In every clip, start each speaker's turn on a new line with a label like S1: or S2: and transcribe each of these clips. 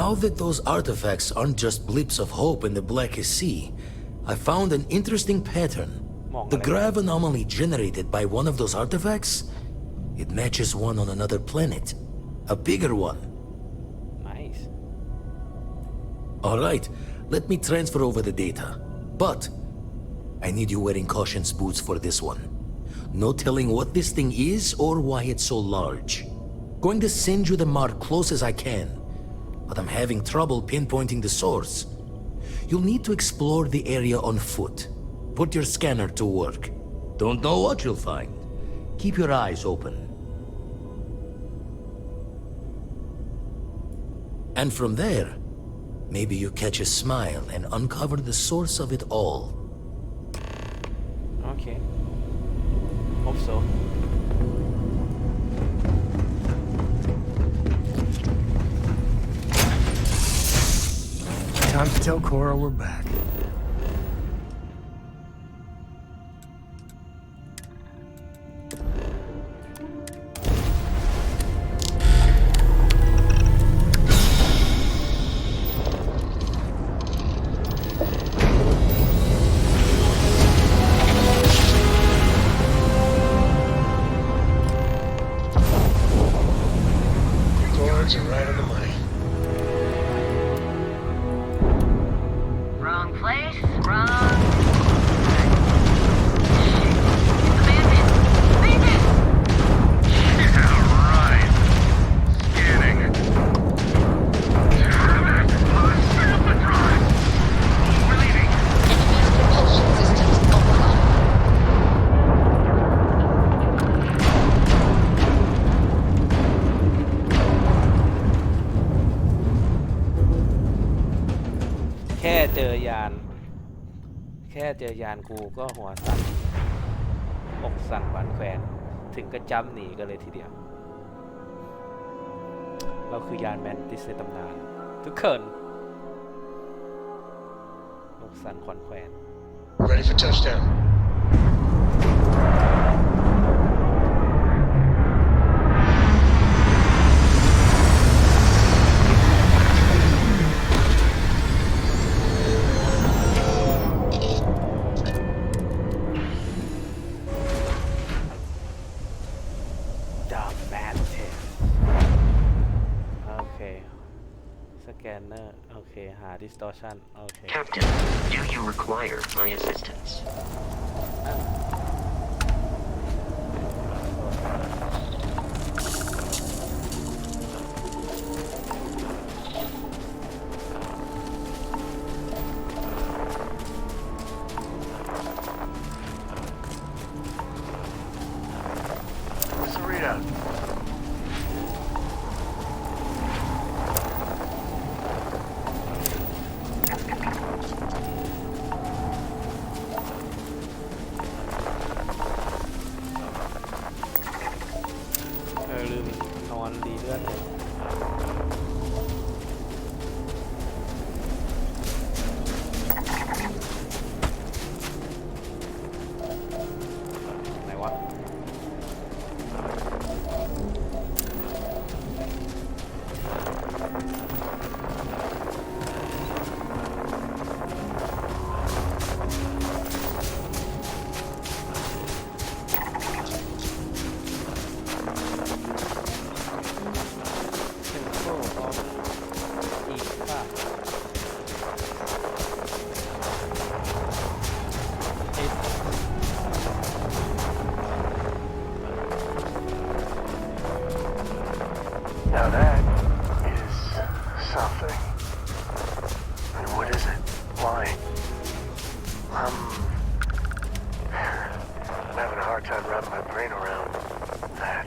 S1: Now that those artifacts aren't just blips of hope in the blackest sea, I found an interesting pattern. The grav anomaly generated by one of those artifacts, it matches one on another planet. A bigger one.
S2: Nice.
S1: Alright, let me transfer over the data. But I need you wearing caution's boots for this one. No telling what this thing is or why it's so large. Going to send you the mark close as I can, but I'm having trouble pinpointing the source. You'll need to explore the area on foot. Put your scanner to work. Don't know what you'll find. Keep your eyes open. And from there, maybe you catch a smile and uncover the source of it all.
S2: Okay. Hope so.
S3: Time to tell Cora we're back. Are right on the money.
S4: Wrong place, wrong time. Abandoned! Abandoned!
S5: Yeah, right. Scanning. Damn it! Spin up the drive! We're leaving.
S6: Enemy's propulsion systems offline.
S2: แค่เจอยานกูก็หัวสั่นอกสั่นหวั่นแขวนถึงกระจำหนีกันเลยทีเดียวเราคือยานแมนติสในตำนานทุกคนอกสั่นขวัญแขวน
S3: Ready for touchdown.
S2: Scanner โอเคหา distortion โอเค
S7: Captain, do you require my assistance?
S3: What's the readout? Now that is something. And what is it? Why? I'm having a hard time wrapping my brain around that.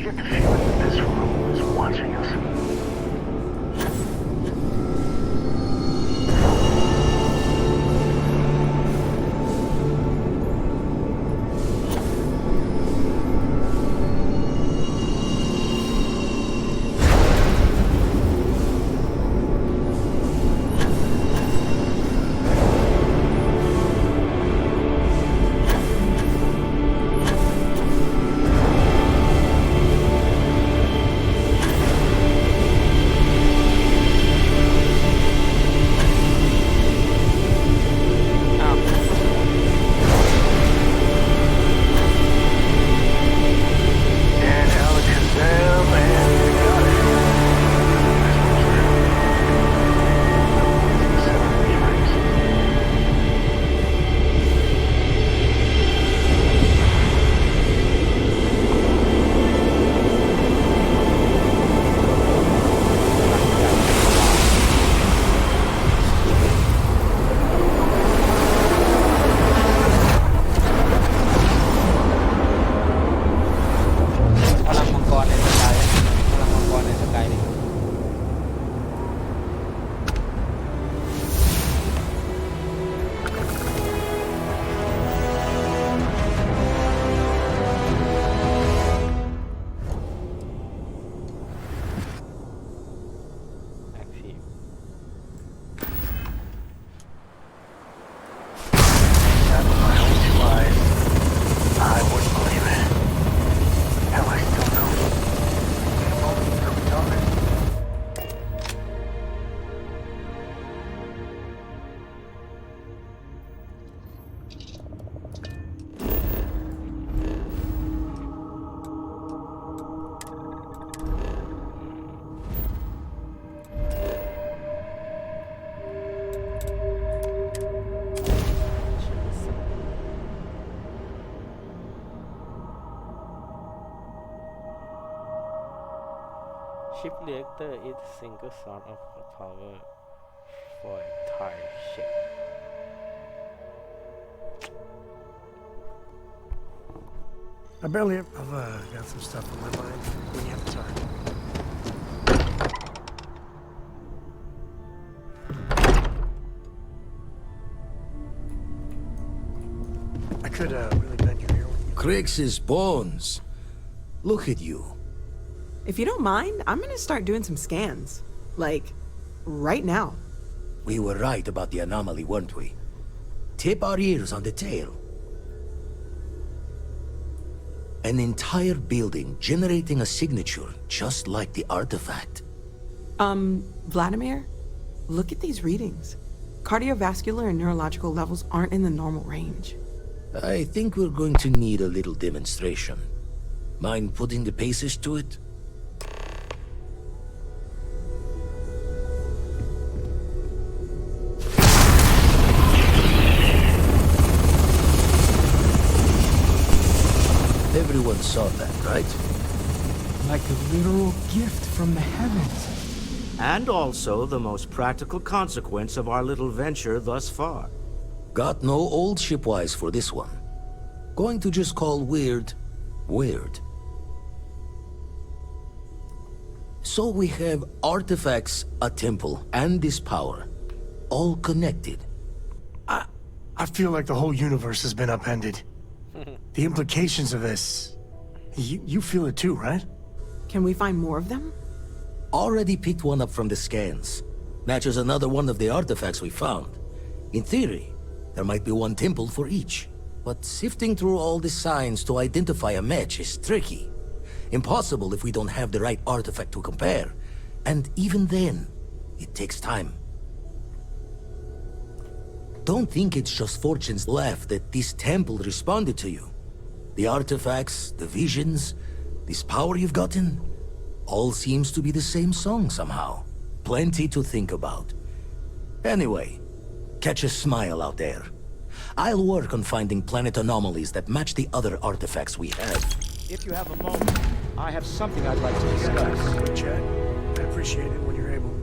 S3: get the feeling that this room is watching us.
S2: Chip reactor is a single source of power for entire ship.
S3: I've got some stuff on my mind when you have the time. I could really bend your ear.
S1: Crix's bones. Look at you.
S8: If you don't mind, I'm gonna start doing some scans. Like, right now.
S1: We were right about the anomaly, weren't we? Tip our ears on the tail. An entire building generating a signature just like the artifact.
S8: Vladimir, look at these readings. Cardiovascular and neurological levels aren't in the normal range.
S1: I think we're going to need a little demonstration. Mind putting the paces to it? Everyone saw that, right?
S9: Like a literal gift from the heavens.
S10: And also the most practical consequence of our little venture thus far.
S1: Got no old shipwise for this one. Going to just call weird, weird. So we have artifacts, a temple, and this power. All connected.
S3: I feel like the whole universe has been upended. The implications of this... You feel it too, right?
S8: Can we find more of them?
S1: Already picked one up from the scans. Matches another one of the artifacts we found. In theory, there might be one temple for each. But sifting through all the signs to identify a match is tricky. Impossible if we don't have the right artifact to compare. And even then, it takes time. Don't think it's just fortune's laugh that this temple responded to you. The artifacts, the visions, this power you've gotten, all seems to be the same song somehow. Plenty to think about. Anyway, catch a smile out there. I'll work on finding planet anomalies that match the other artifacts we have.
S10: If you have a moment, I have something I'd like to discuss.
S3: Quick chat. I appreciate it when you're able.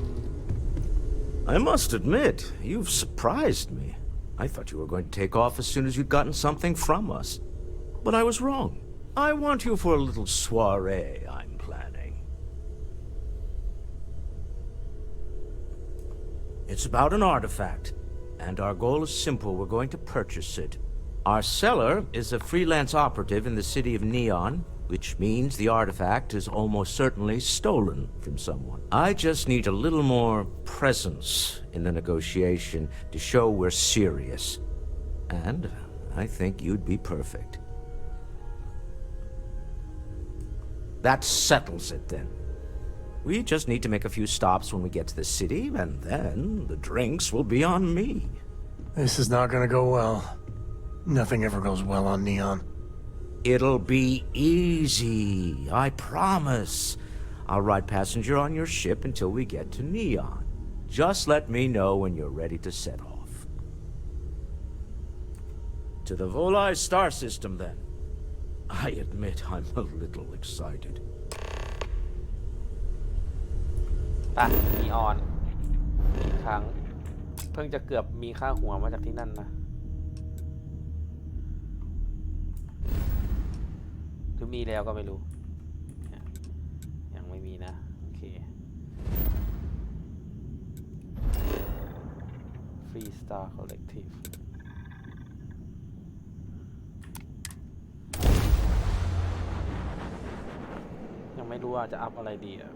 S10: I must admit, you've surprised me. I thought you were going to take off as soon as you'd gotten something from us. But I was wrong. I want you for a little soiree I'm planning. It's about an artifact, and our goal is simple. We're going to purchase it. Our seller is a freelance operative in the city of Neon, which means the artifact is almost certainly stolen from someone. I just need a little more presence in the negotiation to show we're serious. And I think you'd be perfect. That settles it then. We just need to make a few stops when we get to the city, and then the drinks will be on me.
S3: This is not gonna go well. Nothing ever goes well on Neon.
S10: It'll be easy, I promise. I'll ride passenger on your ship until we get to Neon. Just let me know when you're ready to set off. To the Volai star system, then. I admit I'm a little excited.
S2: ไปนีออนอีกครั้งเพิ่งจะเกือบมีค่าหัวมาจากที่นั่นนะหรือมีแล้วก็ไม่รู้ยังไม่มีนะโอเค Free Star Collective ยังไม่รู้ว่าจะอัพอะไรดีอ่ะ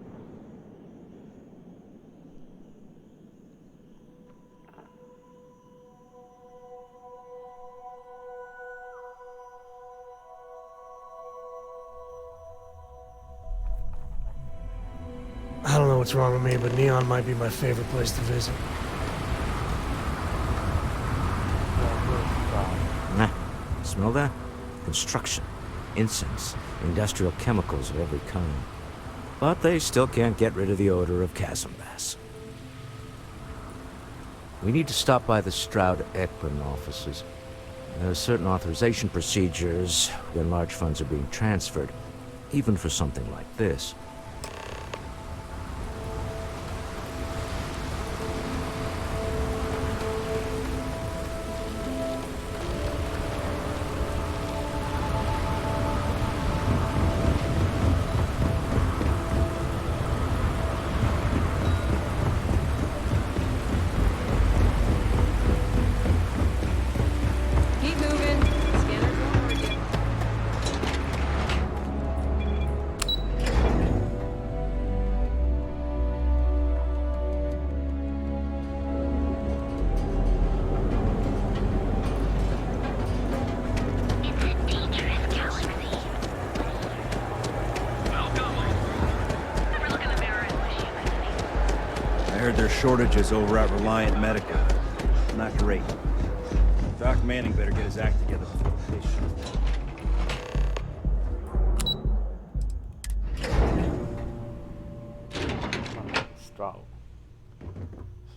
S3: I don't know what's wrong with me, but Neon might be my favorite place to visit.
S10: Nah, smell that? Construction, incense, industrial chemicals of every kind. But they still can't get rid of the odor of chasm bass. We need to stop by the Stroud-Eklund offices. There are certain authorization procedures when large funds are being transferred, even for something like this.
S4: Keep moving. Scanner going with you.
S6: It's a dangerous galaxy.
S4: Never look in the mirror and wish you could see.
S11: I heard there's shortages over at Reliant Medical. Not great. Doc Manning better get his act together before the patient.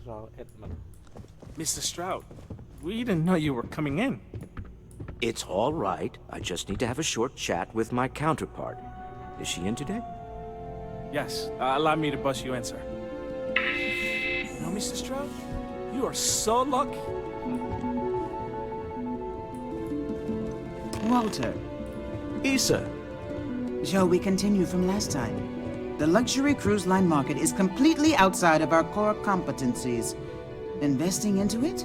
S2: Stroud-Eklund
S9: Mr. Stroud, we didn't know you were coming in.
S10: It's all right. I just need to have a short chat with my counterpart. Is she in today?
S9: Yes, allow me to bust you in, sir. No, Mr. Stroud, you are so lucky.
S12: Walter.
S10: Issa.
S12: Shall we continue from last time? The luxury cruise line market is completely outside of our core competencies. Investing into it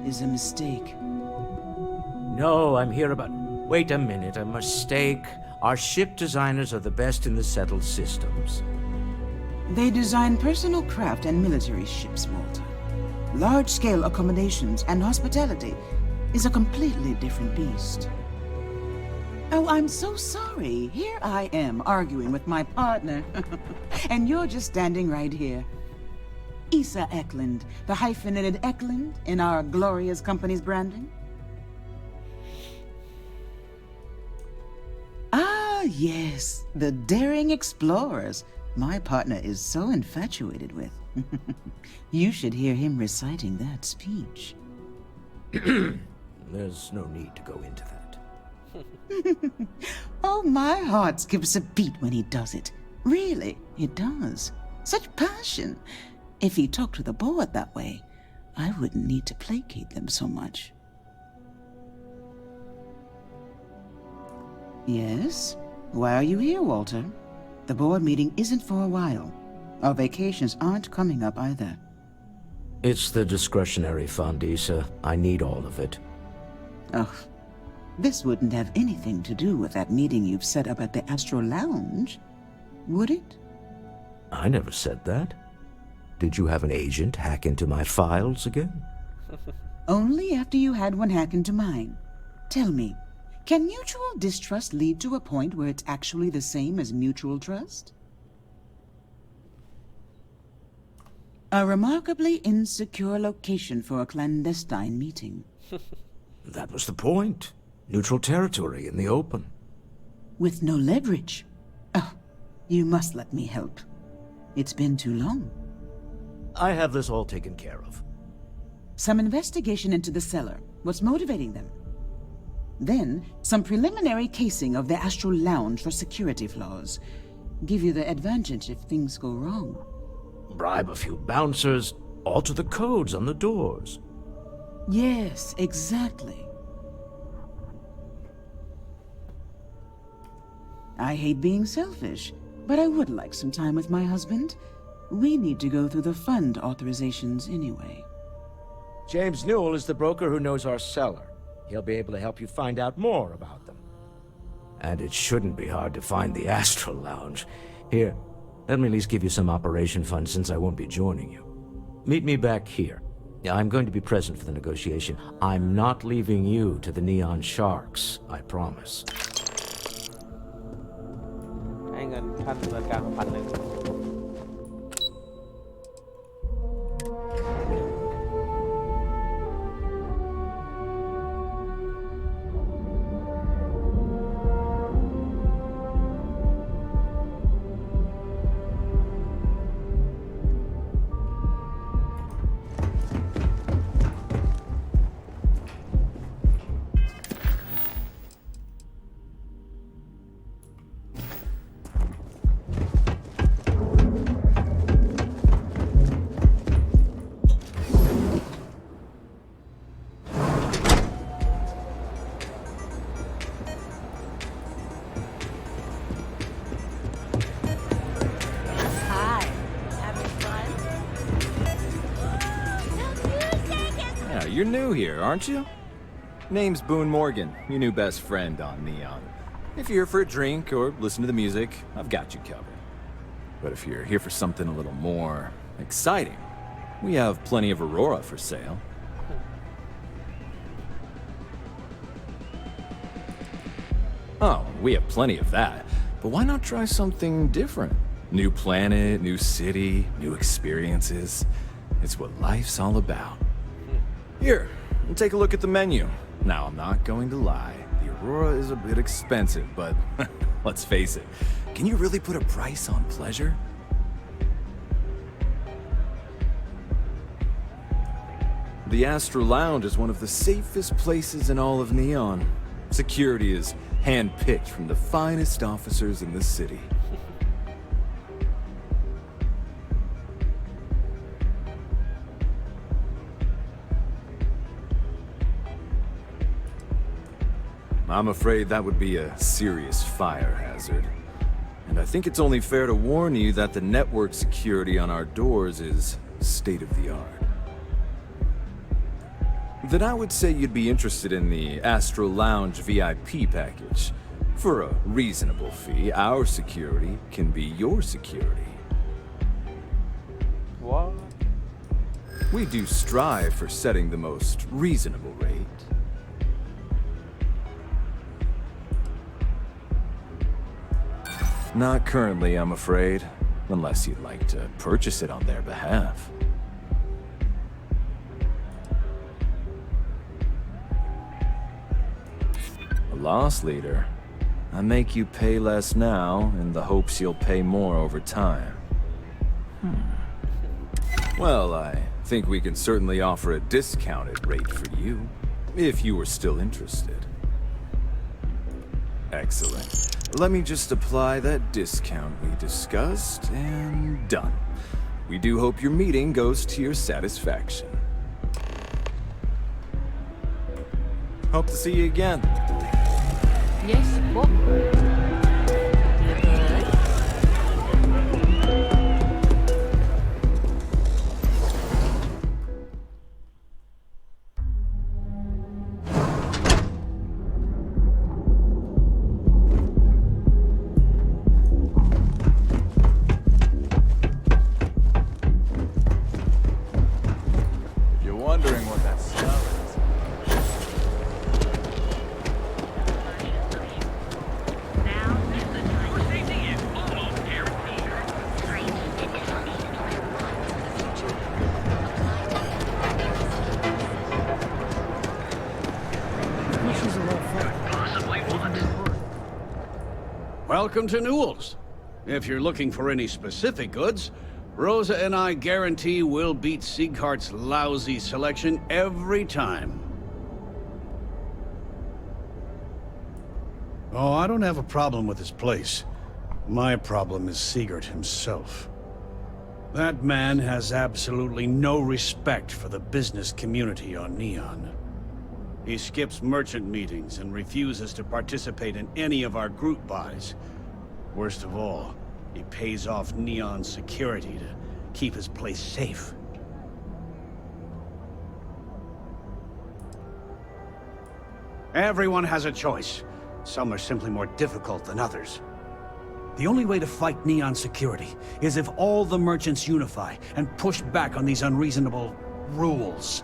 S12: is a mistake.
S10: No, I'm here about... Wait a minute, a mistake. Our ship designers are the best in the settled systems.
S12: They design personal craft and military ships, Walter. Large-scale accommodations and hospitality is a completely different beast. Oh, I'm so sorry. Here I am arguing with my partner. And you're just standing right here. Issa Eklund, the hyphenated Eklund in our glorious company's branding. Ah, yes, the daring explorers my partner is so infatuated with. You should hear him reciting that speech.
S10: There's no need to go into that.
S12: Oh, my heart skips a beat when he does it. Really, it does. Such passion. If he talked to the board that way, I wouldn't need to placate them so much. Yes? Why are you here, Walter? The board meeting isn't for a while. Our vacations aren't coming up either.
S10: It's the discretionary fund, Issa. I need all of it.
S12: Oh, this wouldn't have anything to do with that meeting you've set up at the Astro Lounge, would it?
S10: I never said that. Did you have an agent hack into my files again?
S12: Only after you had one hack into mine. Tell me, can mutual distrust lead to a point where it's actually the same as mutual trust? A remarkably insecure location for a clandestine meeting.
S10: That was the point. Neutral territory in the open.
S12: With no leverage. Oh, you must let me help. It's been too long.
S10: I have this all taken care of.
S12: Some investigation into the cellar. What's motivating them? Then, some preliminary casing of the Astral Lounge for security flaws. Give you the advantage if things go wrong.
S10: Bribe a few bouncers, alter the codes on the doors.
S12: Yes, exactly. I hate being selfish, but I would like some time with my husband. We need to go through the fund authorizations anyway.
S10: James Newell is the broker who knows our cellar. He'll be able to help you find out more about them. And it shouldn't be hard to find the Astral Lounge. Here, let me at least give you some operation funds since I won't be joining you. Meet me back here. I'm going to be present for the negotiation. I'm not leaving you to the Neon Sharks, I promise.
S2: ให้เงินท่านดำเนินการมา1,000You're
S11: new here, aren't you? Name's Boone Morgan, your new best friend on Neon. If you're here for a drink or listen to the music, I've got you covered. But if you're here for something a little more exciting, we have plenty of Aurora for sale. Oh, we have plenty of that. But why not try something different? New planet, new city, new experiences. It's what life's all about. Here, take a look at the menu. Now, I'm not going to lie. The Aurora is a bit expensive, but let's face it. Can you really put a price on pleasure? The Astro Lounge is one of the safest places in all of Neon. Security is hand-picked from the finest officers in the city. I'm afraid that would be a serious fire hazard. And I think it's only fair to warn you that the network security on our doors is state-of-the-art. Then I would say you'd be interested in the Astro Lounge VIP package. For a reasonable fee, our security can be your security.
S2: What?
S11: We do strive for setting the most reasonable rate. Not currently, I'm afraid. Unless you'd like to purchase it on their behalf. A loss leader. I make you pay less now in the hopes you'll pay more over time. Well, I think we can certainly offer a discounted rate for you, if you were still interested. Excellent. Let me just apply that discount we discussed, and done. We do hope your meeting goes to your satisfaction. Hope to see you again.
S13: Yes, po.
S11: You're wondering what that smell is.
S4: Now is the time. Your safety is almost guaranteed. Possibly once.
S14: Welcome to Newell's. If you're looking for any specific goods, Rosa and I guarantee we'll beat Sieghart's lousy selection every time. Oh, I don't have a problem with this place. My problem is Siegert himself. That man has absolutely no respect for the business community on Neon. He skips merchant meetings and refuses to participate in any of our group buys. Worst of all, he pays off Neon's security to keep his place safe. Everyone has a choice. Some are simply more difficult than others. The only way to fight Neon security is if all the merchants unify and push back on these unreasonable rules.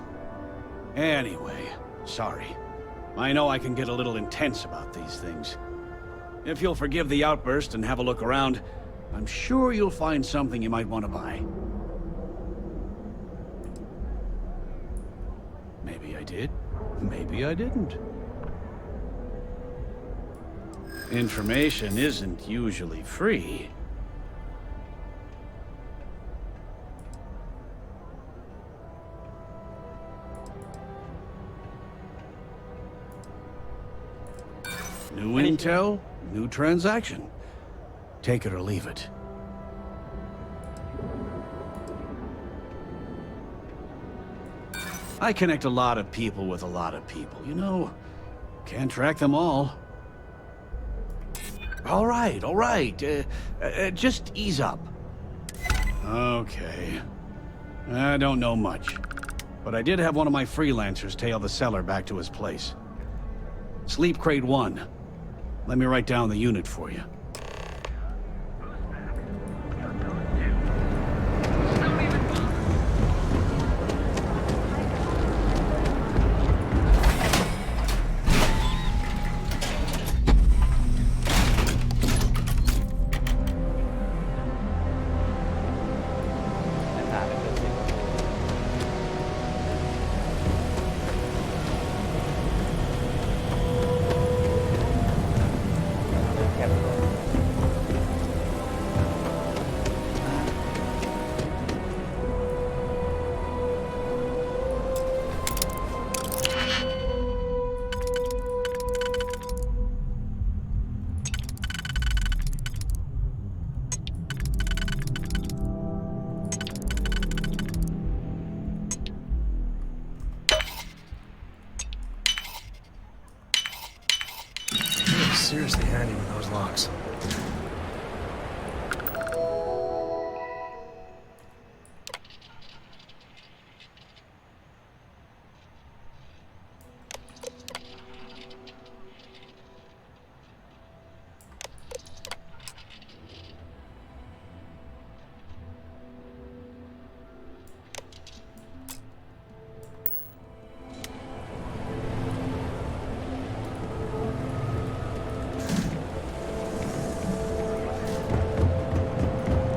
S14: Anyway, sorry. I know I can get a little intense about these things. If you'll forgive the outburst and have a look around, I'm sure you'll find something you might want to buy. Maybe I did, maybe I didn't. Information isn't usually free. New intel, new transaction. Take it or leave it. I connect a lot of people with a lot of people, you know. Can't track them all. All right. Just ease up. Okay. I don't know much. But I did have one of my freelancers tail the seller back to his place. Sleep Crate 1. Let me write down the unit for you.
S3: Seriously handy with those locks.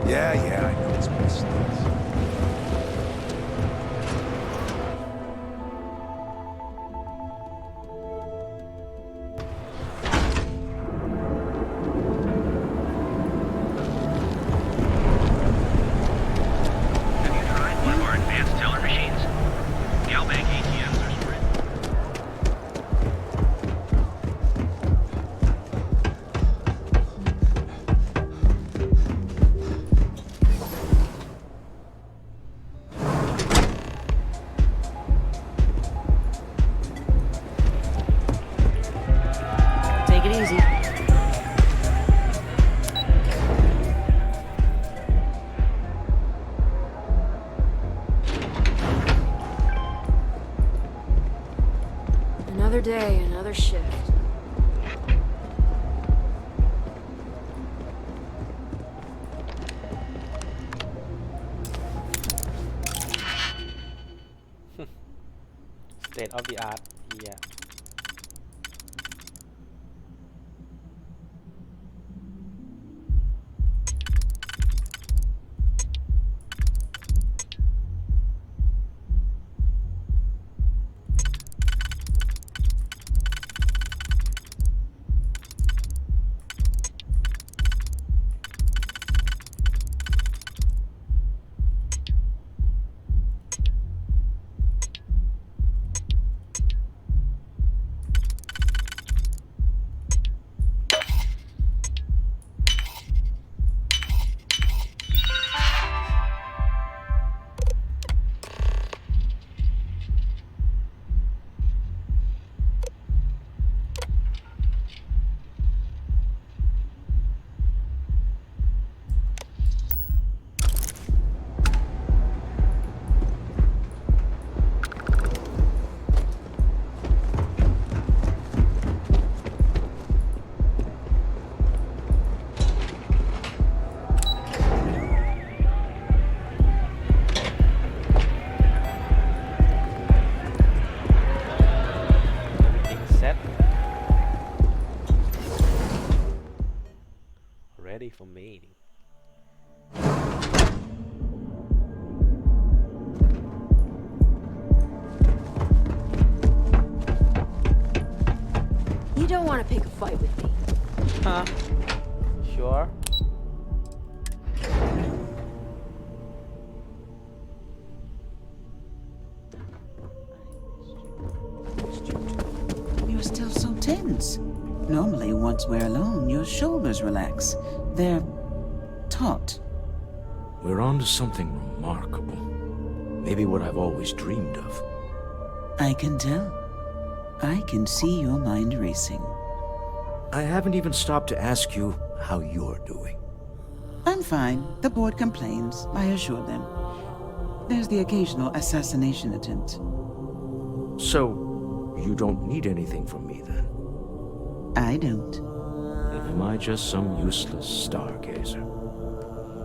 S1: Yeah, I know this place stinks.
S4: Have you tried one of our advanced teller machines? Galbank ATMs are spread.
S6: Another day, another shift.
S2: State of the art here. Ready for mating.
S6: You don't want to pick a fight with me.
S2: Huh? Sure.
S12: You're still so tense. Normally, once we're alone, your shoulders relax. They're taut.
S10: We're on to something remarkable. Maybe what I've always dreamed of.
S12: I can tell. I can see your mind racing.
S10: I haven't even stopped to ask you how you're doing.
S12: I'm fine. The board complains. I assure them. There's the occasional assassination attempt.
S10: So, you don't need anything from me then?
S12: I don't.
S10: Am I just some useless stargazer?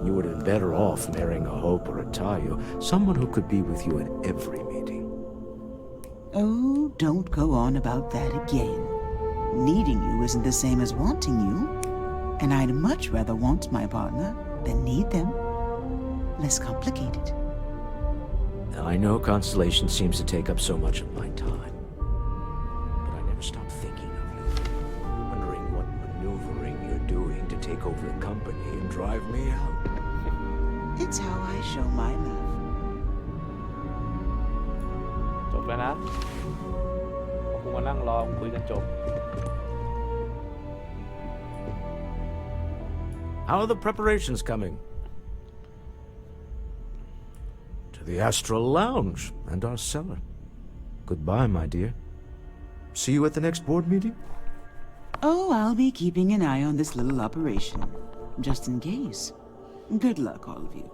S10: You would have been better off marrying a Hope or a Tayo, someone who could be with you at every meeting.
S12: Oh, don't go on about that again. Needing you isn't the same as wanting you. And I'd much rather want my partner than need them. Less complicated.
S10: I know Constellation seems to take up so much of my time. But I never stop thinking of you. Wondering what maneuvering you're doing to take over the company and drive me out.
S12: It's how I show my love.
S2: จบแล้วนะผมมานั่งรอคุยกันจบ
S10: How are the preparations coming? To the Astral Lounge and our cellar. Goodbye, my dear. See you at the next board meeting?
S12: Oh, I'll be keeping an eye on this little operation. Just in case. Good luck, all of you.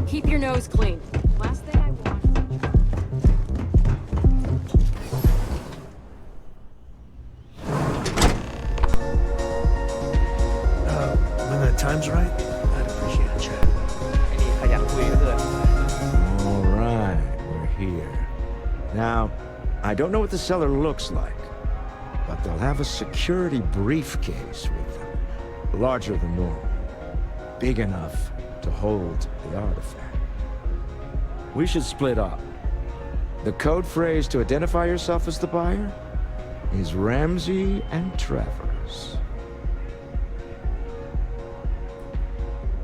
S6: Keep your nose clean. Last thing I want.
S3: When the time's right, I'd appreciate a chat.
S2: ไอ้นี่ขยันคุยเหลือเกิน
S10: All right, we're here. Now, I don't know what the cellar looks like, but they'll have a security briefcase with them, larger than normal, big enough to hold the artifact. We should split up. The code phrase to identify yourself as the buyer is Ramsey and Travers.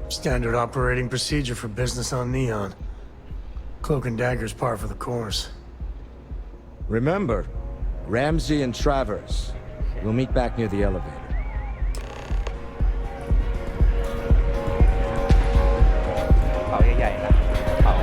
S3: Standard operating procedure for business on Neon. Cloak and dagger's par for the course.
S10: Remember, Ramsey and Travers. We'll meet back near the elevator.
S2: เป่าใหญ่ๆนะเป่า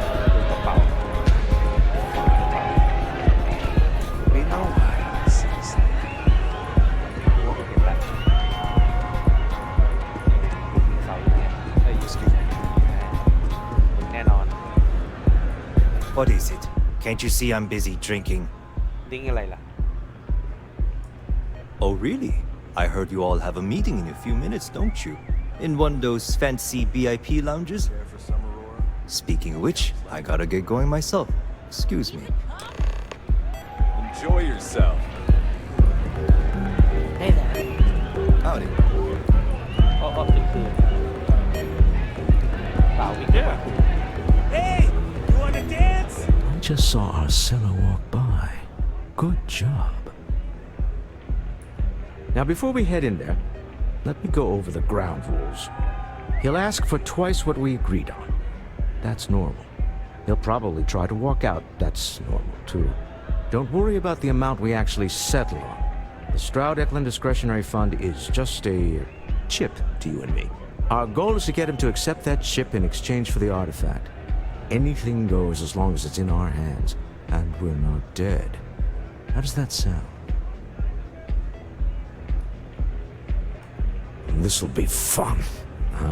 S13: Can't you see I'm busy drinking?
S2: ดิ้งอะไรล่ะ
S13: Oh, really? I heard you all have a meeting in a few minutes, don't you? In one of those fancy VIP lounges? Speaking of which, I gotta get going myself. Excuse me.
S11: Enjoy yourself.
S2: Hey there.
S13: Howdy.
S2: ก็คือเปล่าวิ่ง
S9: Hey, you wanna dance?
S10: I just saw our seller walk by. Good job. Now, before we head in there, let me go over the ground rules. He'll ask for twice what we agreed on. That's normal. He'll probably try to walk out. That's normal, too. Don't worry about the amount we actually settle on. The Stroud-Eklund Discretionary Fund is just a chip to you and me. Our goal is to get him to accept that chip in exchange for the artifact. Anything goes as long as it's in our hands, and we're not dead. How does that sound? This'll be fun.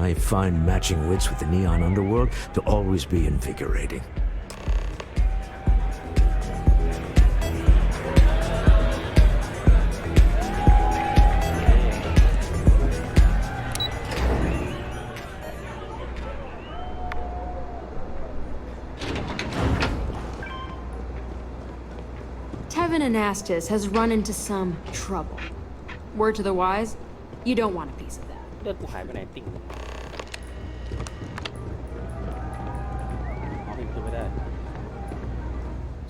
S10: I find matching wits with the neon underworld to always be invigorating.
S6: Tevin Anastas has run into some trouble. Word to the wise, you don't want a piece of that.
S2: เลือดกูหายไปไหนติ่งเอาไปดูไม่ได้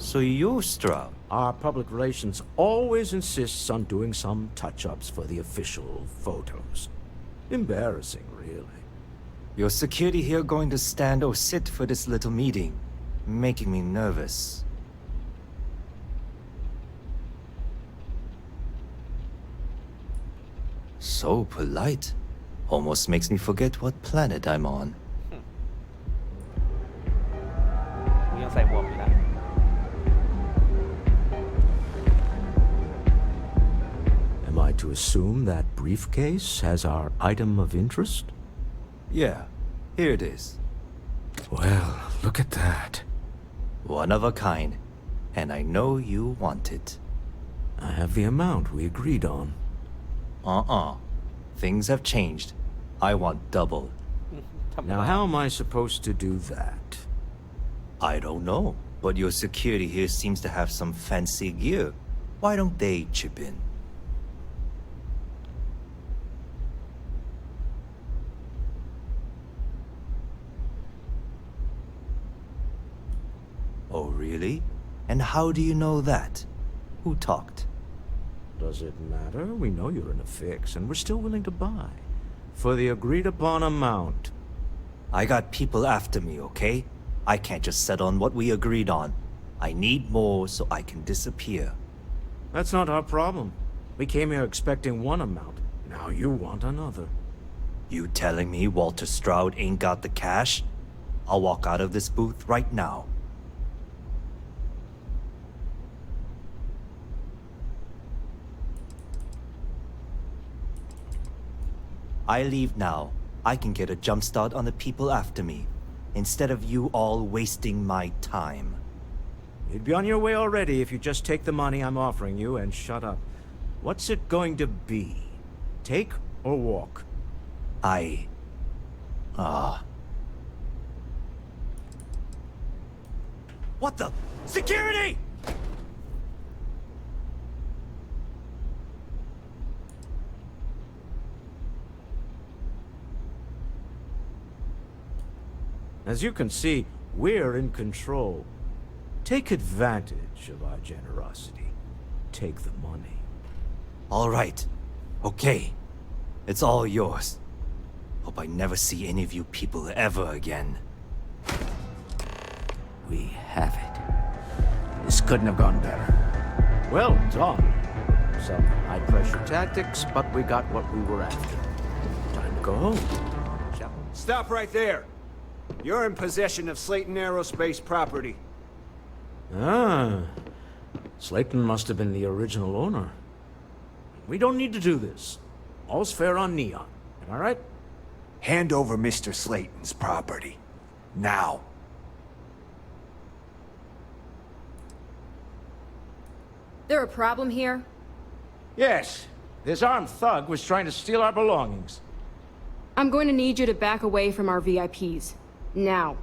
S13: So you're Stroud?
S10: Our public relations always insists on doing some touch-ups for the official photos. Embarrassing, really.
S13: Your security here going to stand or sit for this little meeting? Making me nervous. So polite. Almost makes me forget what planet I'm on.
S2: กูยังใส่หมวกอยู่นะ
S10: Am I to assume that briefcase has our item of interest?
S13: Yeah, here it is.
S10: Well, look at that.
S13: One of a kind. And I know you want it.
S10: I have the amount we agreed on.
S13: Things have changed. I want double.
S10: Now, how am I supposed to do that?
S13: I don't know, but your security here seems to have some fancy gear. Why don't they chip in? Oh, really? And how do you know that? Who talked?
S10: Does it matter? We know you're in a fix, and we're still willing to buy. For the agreed-upon amount.
S13: I got people after me, okay? I can't just settle on what we agreed on. I need more so I can disappear.
S10: That's not our problem. We came here expecting one amount. Now you want another.
S13: You telling me Walter Stroud ain't got the cash? I'll walk out of this booth right now. I leave now. I can get a jump start on the people after me, instead of you all wasting my time.
S10: You'd be on your way already if you just take the money I'm offering you and shut up. What's it going to be? Take or walk?
S13: What the? Security!
S10: As you can see, we're in control. Take advantage of our generosity. Take the money.
S13: All right. Okay. It's all yours. Hope I never see any of you people ever again.
S10: We have it. This couldn't have gone better. Well done. Some high-pressure tactics, but we got what we were after. Time to go home. Shall we?
S15: Stop right there. You're in possession of Slayton Aerospace property.
S10: Ah. Slayton must have been the original owner. We don't need to do this. All's fair on Neon. Am I right?
S15: Hand over Mr. Slayton's property. Now.
S6: There a problem here?
S10: Yes, this armed thug was trying to steal our belongings.
S6: I'm going to need you to back away from our VIPs. Now.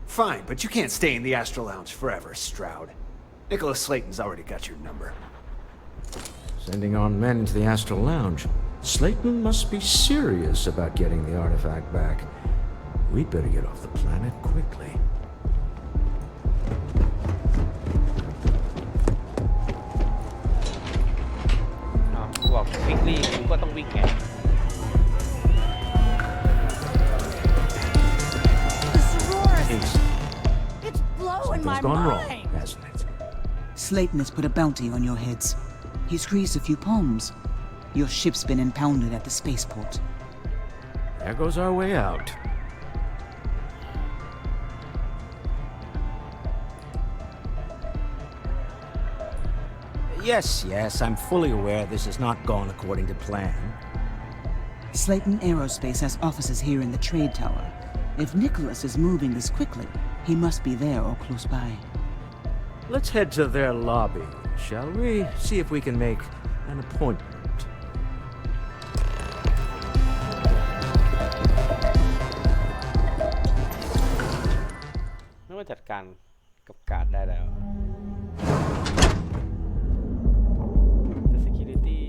S15: Fine, but you can't stay in the Astro Lounge forever, Stroud. Nicholas Slayton's already got your number.
S10: Sending our men into the Astral Lounge. Slayton must be serious about getting the artifact back. We'd better get off the planet quickly.
S2: บอกวิ่งรีบก็ต้องวิ่งไง
S5: It's blowing my
S10: Something's gone wrong,
S5: mind.
S10: hasn't it?
S12: Slayton has put a bounty on your heads. He's greased a few palms. Your ship's been impounded at the spaceport.
S10: There goes our way out. Yes, I'm fully aware this has not gone according to plan.
S12: Slayton Aerospace has offices here in the trade tower. If Nicholas is moving this quickly, he must be there or close by.
S10: Let's head to their lobby, shall we? See if we can make an appointment.
S2: ไม่ว่าจัดการกับการ์ดได้แล้วแต่ security